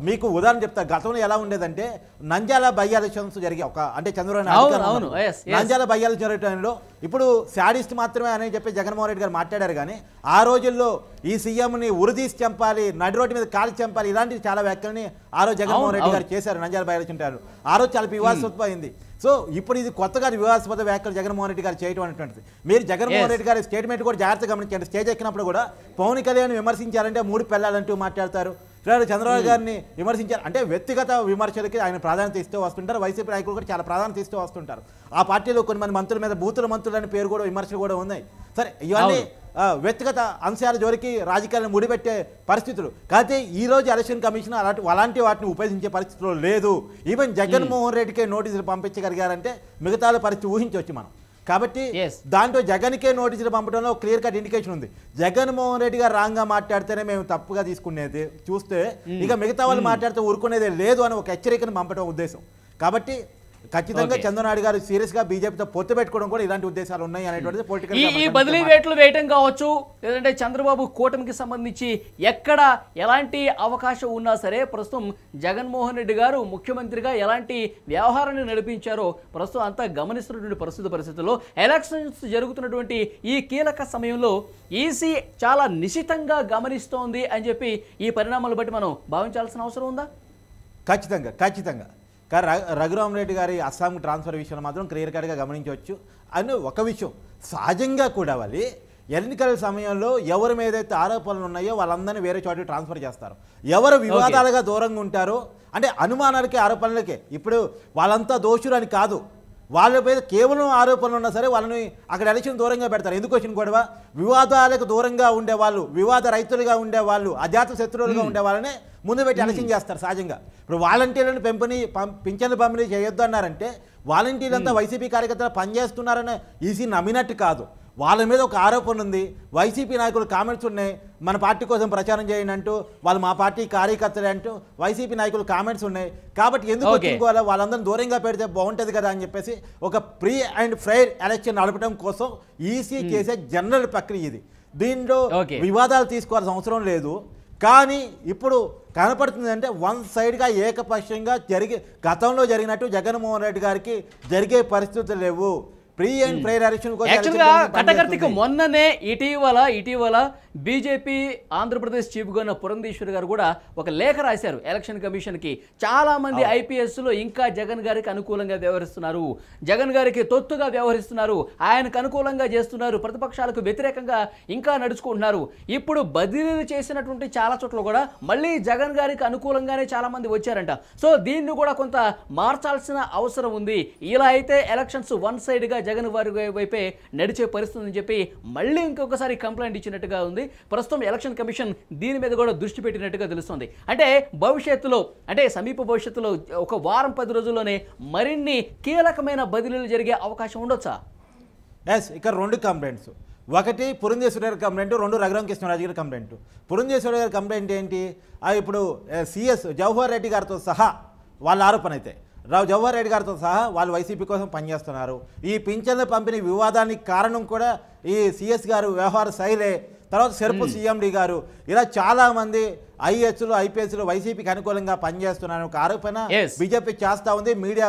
మీకు ఉదాహరణ చెప్తా. గతంలో ఎలా ఉండేదంటే నంద్యాల బై ఎలక్షన్స్ జరిగే అంటే చంద్రబాబు నంద్యాల బై ఎలక్షన్ జరిగే టైంలో ఇప్పుడు శాడిస్ట్ మాత్రమే అని చెప్పి జగన్మోహన్ రెడ్డి గారు మాట్లాడారు. కానీ ఆ రోజుల్లో ఈ సీఎంని ఉరిదీసి చంపాలి, నడి రోడ్డు మీద కాల్చి చంపాలి, ఇలాంటి చాలా వ్యాఖ్యలని ఆ రోజు జగన్మోహన్ రెడ్డి గారు చేశారు. నంద్యాల బై ఎలక్షన్ టైంలో ఆ రోజు చాలా వివాదాస్పదం అయింది. సో ఇప్పుడు ఇది కొత్తగా వివాదాస్పద వ్యాఖ్యలు జగన్మోహన్ రెడ్డి గారు చేయడం అనేటువంటిది. మీరు జగన్మోహన్ రెడ్డి గారి స్టేట్మెంట్ కూడా జాగ్రత్తగా గమనించండి. స్టేజ్ ఎక్కినప్పుడు కూడా పవన్ కళ్యాణ్ విమర్శించారంటే 3 పెళ్ళాలంటూ మాట్లాడతారు, చంద్రబాబు గారిని విమర్శించారు అంటే వ్యక్తిగత విమర్శలకి ఆయన ప్రాధాన్యత ఇస్తూ వస్తుంటారు. వైసీపీ నాయకులు కూడా చాలా ప్రాధాన్యత ఇస్తూ వస్తుంటారు. ఆ పార్టీలో కొన్ని మంది మంత్రుల మీద బూతుల మంత్రులు అనే పేరు కూడా విమర్శలు కూడా ఉన్నాయి. సరే ఇవన్నీ వ్యక్తిగత అంశాల జోలికి రాజకీయాలను ముడిపెట్టే పరిస్థితులు. కాకపోతే ఈ రోజు ఎలక్షన్ కమిషన్ అలాంటి వాటిని ఉపయోగించే పరిస్థితుల్లో లేదు. ఈవెన్ జగన్మోహన్ రెడ్డికే నోటీసులు పంపించగలిగారంటే మిగతా పరిస్థితి ఊహించవచ్చు మనం. కాబట్టి దాంట్లో జగన్కే నోటీసులు పంపడంలో క్లియర్ కట్ ఇండికేషన్ ఉంది. జగన్మోహన్ రెడ్డి గారు రాంగ్గా మాట్లాడితేనే మేము తప్పుగా తీసుకునేది చూస్తే ఇక మిగతా వాళ్ళు మాట్లాడితే ఊరుకునేదే లేదు అని ఒక హెచ్చరికను పంపడం ఉద్దేశం. కాబట్టి ఖచ్చితంగా చంద్రబాబు గారు సీరియస్ గా బీజేపీతో పొత్తు పెట్టుకోవడం కూడా ఇలాంటి ఉద్దేశాలు ఉన్నాయి అనేటువంటిది పొలిటికల్. ఈ బదిలీ వేట్లు వేయటం కావచ్చు, లేదంటే చంద్రబాబు కూటమికి సంబంధించి ఎక్కడ ఎలాంటి అవకాశం ఉన్నా సరే ప్రస్తుతం జగన్మోహన్ రెడ్డి గారు ముఖ్యమంత్రిగా ఎలాంటి వ్యవహారాన్ని నడిపించారో ప్రస్తుతం అంతా గమనిస్తున్నటువంటి పరిస్థితుల్లో ఎలక్షన్స్ జరుగుతున్నటువంటి ఈ కీలక సమయంలో ఈసీ చాలా నిశితంగా గమనిస్తోంది అని చెప్పి ఈ పరిణామాలు బట్టి మనం భావించాల్సిన అవసరం ఉందా? ఖచ్చితంగా ఖచ్చితంగా. కానీ రఘురామరెడ్డి గారి అస్సాం ట్రాన్స్ఫర్ విషయంలో మాత్రం క్లియర్ కట్గా గమనించవచ్చు. అని ఒక విషయం సహజంగా కూడా వాళ్ళు ఎన్నికల సమయంలో ఎవరి మీద అయితే ఆరోపణలు ఉన్నాయో వాళ్ళందరినీ వేరే చోటికి ట్రాన్స్ఫర్ చేస్తారు. ఎవరు వివాదాలుగా దూరంగా ఉంటారో అంటే అనుమానాలకి ఆరోపణలకే, ఇప్పుడు వాళ్ళంతా దోషులు అని కాదు, వాళ్ళ మీద కేవలం ఆరోపణలు ఉన్నా సరే వాళ్ళని అక్కడ ఎలక్షన్ దూరంగా పెడతారు. ఎందుకు వచ్చిన గొడవ? వివాదాలకు దూరంగా ఉండేవాళ్ళు, వివాద రైతులుగా ఉండేవాళ్ళు, అజాత శత్రువులుగా ఉండే వాళ్ళనే ముందు పెట్టి ఎలక్షన్ చేస్తారు సహజంగా. ఇప్పుడు వాలంటీర్లను పింఛన్లు పంపిణీ చేయొద్దు అన్నారంటే వాలంటీర్లంతా వైసీపీ కార్యకర్తలు పనిచేస్తున్నారని ఈసీ నమ్మినట్టు కాదు. వాళ్ళ మీద ఒక ఆరోపణ ఉంది, వైసీపీ నాయకులు కామెంట్స్ ఉన్నాయి, మన పార్టీ కోసం ప్రచారం చేయండి అంటూ, వాళ్ళు మా పార్టీ కార్యకర్తలే అంటూ వైసీపీ నాయకులు కామెంట్స్ ఉన్నాయి. కాబట్టి ఎందుకు వచ్చింకోవాలా, వాళ్ళందరినీ దూరంగా పెడితే బాగుంటుంది కదా అని చెప్పేసి ఒక ఫ్రీ అండ్ ఫెయిర్ ఎలక్షన్ నడపడం కోసం ఈసీ చేసే జనరల్ ప్రక్రియ ఇది. దీంట్లో వివాదాలు తీసుకోవాల్సిన అవసరం లేదు. కానీ ఇప్పుడు కనపడుతుంది అంటే వన్ సైడ్గా ఏకపక్షంగా గతంలో జరిగినట్టు జగన్మోహన్ రెడ్డి గారికి జరిగే పరిస్థితులు లేవు. ప్రీ అండ్ ఫెయిర్ ఎలక్షన్ కటకర్తికి మొన్ననే ఇటీవల BJP Andhra Pradesh chief governor Purandeswari గారు కూడా ఒక లేఖ రాశారు ఎలక్షన్ కమిషన్కి. చాలా మంది ఐపీఎస్లు ఇంకా జగన్ గారికి అనుకూలంగా వ్యవహరిస్తున్నారు, జగన్ గారికి తొత్తుగా వ్యవహరిస్తున్నారు, ఆయనకు అనుకూలంగా చేస్తున్నారు, ప్రతిపక్షాలకు వ్యతిరేకంగా ఇంకా నడుచుకుంటున్నారు. ఇప్పుడు బదిలీలు చేసినటువంటి చాలా చోట్ల కూడా మళ్ళీ జగన్ గారికి అనుకూలంగానే చాలా మంది వచ్చారంట. సో దీన్ని కూడా కొంత మార్చాల్సిన అవసరం ఉంది. ఇలా అయితే ఎలక్షన్స్ వన్ సైడ్గా జగన్ వారి వైపే నడిచే పరిస్థితి అని చెప్పి మళ్ళీ ఇంకొకసారి కంప్లైంట్ ఇచ్చినట్టుగా ఉంది. ప్రస్తుతం ఎలక్షన్ కమిషన్ దీని మీద కూడా దృష్టి పెట్టినట్టుగా తెలుస్తుంది. అంటే భవిష్యత్తులో, అంటే సమీప భవిష్యత్తులో ఒక వారం 10 రోజుల్లోనే మరిన్ని కీలకమైన బదిలీలు జరిగే అవకాశం ఉండొచ్చా? ఎస్, ఇక్కడ 2 కంప్లైంట్స్. ఒకటి పురంధేశ్వరి గారి కంప్లైంట్, 2 రఘురామకృష్ణరాజు గారి కంప్లైంట్. పురంధేశ్వరి గారి కంప్లైంట్ ఏంటి? ఇప్పుడు సిఎస్ జవహర్ రెడ్డి గారితో సహా వాళ్ళ ఆరోపణ అయితే జవహర్ రెడ్డి గారితో సహా వాళ్ళు వైసీపీ కోసం పనిచేస్తున్నారు. ఈ పింఛన్ల పంపిణీ వివాదానికి కారణం కూడా ఈ సిఎస్ గారు వ్యవహార శైలే. తర్వాత సెర్పు సీఎండి గారు, ఇలా చాలామంది ఐఏఎస్లు ఐపీఎస్లు వైసీపీకి అనుకూలంగా పనిచేస్తున్నారని ఒక ఆరోపణ బీజేపీ చేస్తూ ఉంది. మీడియా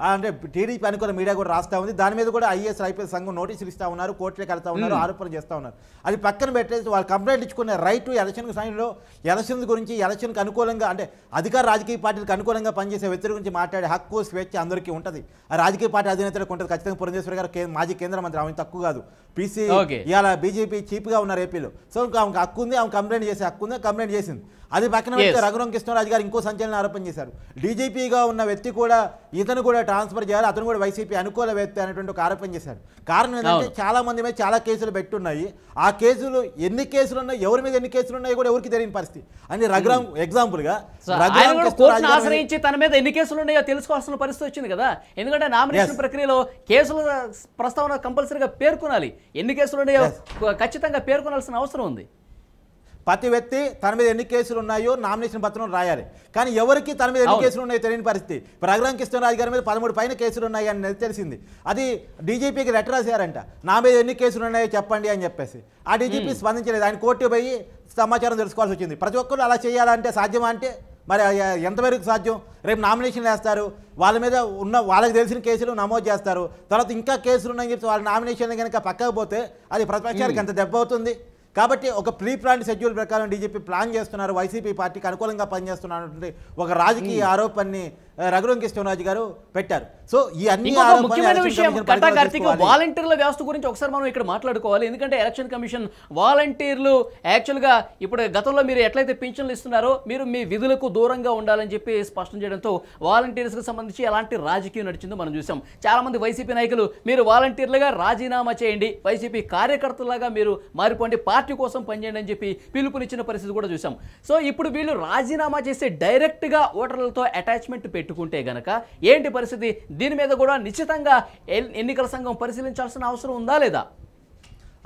అంటే టీడీపీ అనుకూల మీడియా కూడా రాస్తూ ఉంది. దాని మీద కూడా ఐఏఎస్ ఐపీఎస్ సంఘం నోటీసులు ఇస్తూ ఉన్నారు, కోర్టులకు వెళ్తూ ఉన్నారు, ఆరోపణ చేస్తూ ఉన్నారు. అది పక్కన పెట్టేసి వాళ్ళు కంప్లైంట్ ఇచ్చుకునే రైట్ ఎలక్షన్ సమయంలో ఎలక్షన్ గురించి, ఎలక్షన్కి అనుకూలంగా అంటే అధికార రాజకీయ పార్టీలకు అనుకూలంగా పనిచేసే వ్యక్తుల గురించి మాట్లాడే హక్కు స్వేచ్ఛ అందరికీ ఉంటుంది. ఆ రాజకీయ పార్టీ అధినేతలకు ఉంటుంది. ఖచ్చితంగా పురంధేశ్వరి గారు మాజీ కేంద్ర మంత్రి, ఆమె తక్కువ కాదు. పీసీ ఇవాళ బీజేపీ చీఫ్గా ఉన్నారు ఏపీలో. సో ఆమెకు హక్కు ఉంది, ఆమె కంప్లైంట్ చేసే హక్కు ఉంది, కంప్లైంట్ చేసింది. అది పక్కన పెడితే Yes. రఘురామ కృష్ణరాజు గారు ఇంకో సంచలన ఆరోపణ చేశారు. డీజీపీగా ఉన్న వ్యక్తి కూడా ఇతను కూడా ట్రాన్స్ఫర్ చేయాలి, అతను కూడా వైసీపీ అనుకూల వ్యక్తి అనేటువంటి ఒక ఆరోపణ చేశారు. కారణం ఏంటంటే చాలా మంది మీద చాలా కేసులు పెట్టున్నాయి. ఆ కేసులు ఎన్ని కేసులు ఉన్నాయి, ఎవరి మీద ఎన్ని కేసులు ఉన్నాయి కూడా ఎవరికి తెలియని పరిస్థితి. అని రఘురామ్ ఎగ్జాంపుల్ గా ఆయన కూడా కోర్టును ఆశ్రయించి తన మీద ఎన్ని కేసులు ఉన్నాయో తెలుసుకోవాల్సిన పరిస్థితి వచ్చింది కదా. ఎందుకంటే నామినేషన్ ప్రక్రియలో కేసుల ప్రస్తావన కంపల్సరీగా పేర్కొనాలి. ఎన్ని కేసులు ఉన్నాయో ఖచ్చితంగా పేర్కొనాల్సిన అవసరం ఉంది. ప్రతి వ్యక్తి తన మీద ఎన్ని కేసులు ఉన్నాయో నామినేషన్ పత్రం రాయాలి. కానీ ఎవరికి తన మీద ఎన్ని కేసులు ఉన్నాయో తెలియని పరిస్థితి. రఘురామ కృష్ణరాజు గారి మీద 13 పైన కేసులు ఉన్నాయి అని తెలిసింది. అది డీజీపీకి లెటర్ రాశారంట, నా మీద ఎన్ని కేసులు ఉన్నాయో చెప్పండి అని చెప్పేసి. ఆ డీజీపీ స్పందించలేదు. ఆయన కోర్టు పోయి సమాచారం తెలుసుకోవాల్సి వచ్చింది. ప్రతి ఒక్కరు అలా చేయాలంటే సాధ్యమా అంటే మరి ఎంతవరకు సాధ్యం? రేపు నామినేషన్లు వేస్తారు, వాళ్ళ మీద ఉన్న వాళ్ళకి తెలిసిన కేసులు నమోదు చేస్తారు, తర్వాత ఇంకా కేసులు ఉన్నాయని చెప్పి వాళ్ళ నామినేషన్లు కనుక పక్కకు పోతే అది ప్రతిపక్షానికి ఎంత దెబ్బ అవుతుంది. కాబట్టి ఒక ప్రీ ప్లాన్ షెడ్యూల్ ప్రకారం డీజీపీ ప్లాన్ చేస్తున్నారు, వైసీపీ పార్టీకి అనుకూలంగా పనిచేస్తున్నటువంటి ఒక రాజకీయ ఆరోపణని రఘురామ కృష్ణరాజు గారు పెట్టారు. సో ఈ అన్ని ముఖ్యమైన విషయం వాలంటీర్ల వ్యవస్థ గురించి ఒకసారి మనం ఇక్కడ మాట్లాడుకోవాలి. ఎందుకంటే ఎలక్షన్ కమిషన్ వాలంటీర్లు యాక్చువల్గా ఇప్పుడు గతంలో మీరు ఎట్లయితే పింఛన్లు ఇస్తున్నారో మీరు మీ విధులకు దూరంగా ఉండాలని చెప్పి స్పష్టం చేయడంతో వాలంటీర్స్కి సంబంధించి ఎలాంటి రాజకీయం నడిచిందో మనం చూసాం. చాలా మంది వైసీపీ నాయకులు మీరు వాలంటీర్లుగా రాజీనామా చేయండి, వైసీపీ కార్యకర్తలాగా మీరు మారిపోండి, పార్టీ కోసం పనిచేయండి అని చెప్పి పిలుపునిచ్చిన పరిస్థితి కూడా చూసాం. సో ఇప్పుడు వీళ్ళు రాజీనామా చేసి డైరెక్ట్గా ఓటర్లతో అటాచ్మెంట్ పెట్టుకుంటే గనక ఏంటి పరిస్థితి? దీని మీద కూడా నిశ్చితంగా ఎన్నికల సంఘం పరిశీలించాల్సిన అవసరం ఉందా లేదా?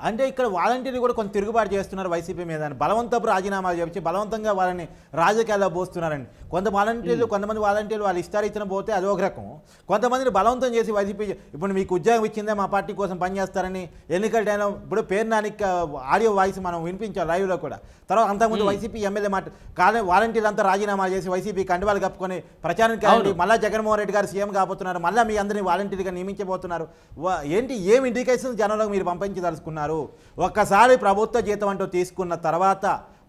అంటే ఇక్కడ వాలంటీర్లు కూడా కొంత తిరుగుబాటు చేస్తున్నారు వైసీపీ మీద. బలవంతపు రాజీనామాలు చెప్పి బలవంతంగా వాళ్ళని రాజకీయాల్లో పోస్తున్నారండి. కొంతమంది వాలంటీర్లు వాళ్ళు ఇచ్చిన పోతే అది ఒక రకం. కొంతమందిని బలవంతం చేసి వైసీపీ ఇప్పుడు మీకు ఉద్యోగం ఇచ్చిందే మా పార్టీ కోసం పనిచేస్తారని ఎన్నికల టైంలో ఇప్పుడు పేరు నానికి ఆడియో వాయిస్ మనం వినిపించాం లైవ్లో కూడా. తర్వాత అంతకుముందు వైసీపీ ఎమ్మెల్యే మాట కానీ వాలంటీర్లు అంతా రాజీనామా చేసి వైసీపీ కండువాలు కప్పుకొని ప్రచారానికి వెళ్ళి మళ్ళీ జగన్మోహన్ రెడ్డి గారు సీఎం కాబోతున్నారు, మళ్ళీ మీ అందరినీ వాలంటీర్గా నియమించబోతున్నారు. ఏం ఇండికేషన్ జనంలోకి మీరు పంపించదలుచుకున్నారు? ఒక్కసారి ప్రభుత్వ జీతం అంటూ తీసుకున్న తర్వాత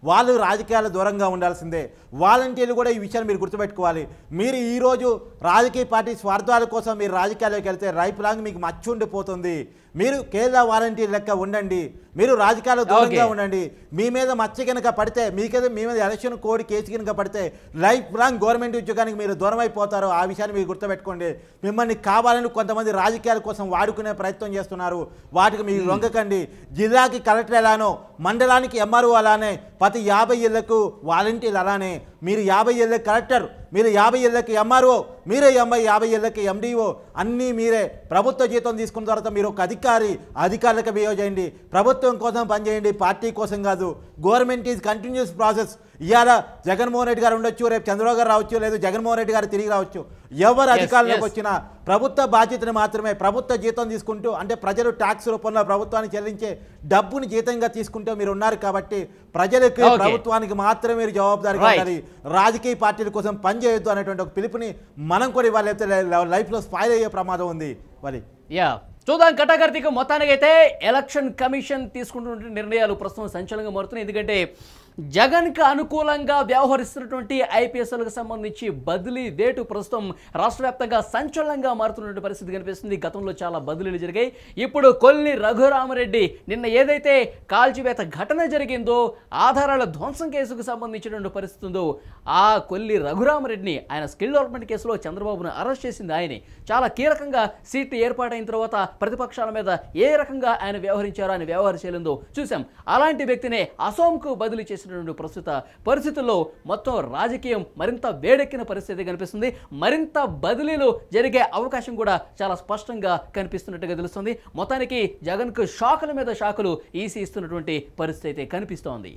వాళ్ళు రాజకీయాల దూరంగా ఉండాల్సిందే. వాలంటీర్లు కూడా ఈ విషయాన్ని మీరు గుర్తుపెట్టుకోవాలి. మీరు ఈరోజు రాజకీయ పార్టీ స్వార్థాల కోసం మీరు రాజకీయాల్లోకి వెళ్తే రైపు లాంగ్ మీకు మచ్చి ఉండిపోతుంది. మీరు కేరళ వాలంటీర్ లెక్క ఉండండి, మీరు రాజకీయాలు దూరంగా ఉండండి. మీ మీద మచ్చ కనుక పడితే మీ మీద ఎలక్షన్ కోడ్ కేసు కనుక పడితే లైఫ్ లాంగ్ గవర్నమెంట్ ఉద్యోగానికి మీరు దూరం అయిపోతారు. ఆ విషయాన్ని మీరు గుర్తుపెట్టుకోండి. మిమ్మల్ని కావాలని కొంతమంది రాజకీయాల కోసం వాడుకునే ప్రయత్నం చేస్తున్నారు, వాటికి మీరు లొంగకండి. జిల్లాకి కలెక్టర్ ఎలానో మండలానికి ఎంఆర్ఓ అలానే ప్రతి 50 ఏళ్లకు వాలంటీర్లు అలానే మీరు 50 ఏళ్ళకి కలెక్టర్, మీరు 50 ఏళ్ళకి ఎంఆర్ఓ, మీరే 50 ఏళ్ళకి ఎండిఓ, అన్నీ మీరే. ప్రభుత్వ జీతం తీసుకున్న తర్వాత మీరు ఒక అధికారులకు బిహేవ్ చేయండి, ప్రభుత్వం కోసం పనిచేయండి, పార్టీ కోసం కాదు. Government is continuous process. ఇవాళ జగన్మోహన్ రెడ్డి గారు ఉండొచ్చు, రేపు చంద్రబాబు గారు రావచ్చు, లేదు జగన్మోహన్ రెడ్డి గారు తిరిగి రావచ్చు. ఎవరు అధికారంలోకి వచ్చినా ప్రభుత్వ బాధ్యతను మాత్రమే ప్రభుత్వ జీతం తీసుకుంటూ, అంటే ప్రజలు ట్యాక్స్ రూపంలో ప్రభుత్వానికి చెల్లించే డబ్బుని జీతంగా తీసుకుంటూ మీరు ఉన్నారు కాబట్టి ప్రజలకు ప్రభుత్వానికి మాత్రమే మీరు జవాబుదారీగా ఉండాలి. రాజకీయ పార్టీల కోసం పనిచేయొద్దు అనేటువంటి ఒక పిలుపుని మనం కూడా ఇవాళ లైఫ్లో స్పాయిల్ అయ్యే ప్రమాదం ఉంది. మరి చూద్దాం కటాకర్తిక. మొత్తానికైతే ఎలక్షన్ కమిషన్ తీసుకుంటున్న నిర్ణయాలు ప్రస్తుతం సంచలనంగా మారుతున్నాయి. ఎందుకంటే జగన్కి అనుకూలంగా వ్యవహరిస్తున్నటువంటి ఐపీఎస్లకు సంబంధించి బదిలీ వేటు ప్రస్తుతం రాష్ట్ర వ్యాప్తంగా సంచలనంగా మారుతున్నటువంటి పరిస్థితి కనిపిస్తుంది. గతంలో చాలా బదిలీలు జరిగాయి. ఇప్పుడు కొల్లి రఘురామరెడ్డి నిన్న ఏదైతే కాల్చివేత ఘటన జరిగిందో, ఆధారాల ధ్వంసం కేసుకు సంబంధించినటువంటి పరిస్థితి ఉందో, ఆ కొల్లి రఘురామరెడ్డిని ఆయన స్కిల్ డెవలప్మెంట్ కేసులో చంద్రబాబును అరెస్ట్ చేసింది ఆయనే. చాలా కీలకంగా సీట్లు ఏర్పాటైన తర్వాత ప్రతిపక్షాల మీద ఏ రకంగా ఆయన వ్యవహరించారో, ఆయన వ్యవహార శైలిందో చూసాం. అలాంటి వ్యక్తినే అసోంకు బదిలీ చేసిన ప్రస్తుత పరిస్థితుల్లో మొత్తం రాజకీయం మరింత వేడెక్కిన పరిస్థితి కనిపిస్తుంది. మరింత బదిలీలు జరిగే అవకాశం కూడా చాలా స్పష్టంగా కనిపిస్తున్నట్టుగా తెలుస్తుంది. మొత్తానికి జగన్కు షాకుల మీద షాకులు ఈసీ ఇస్తున్నటువంటి పరిస్థితి అయితే కనిపిస్తోంది.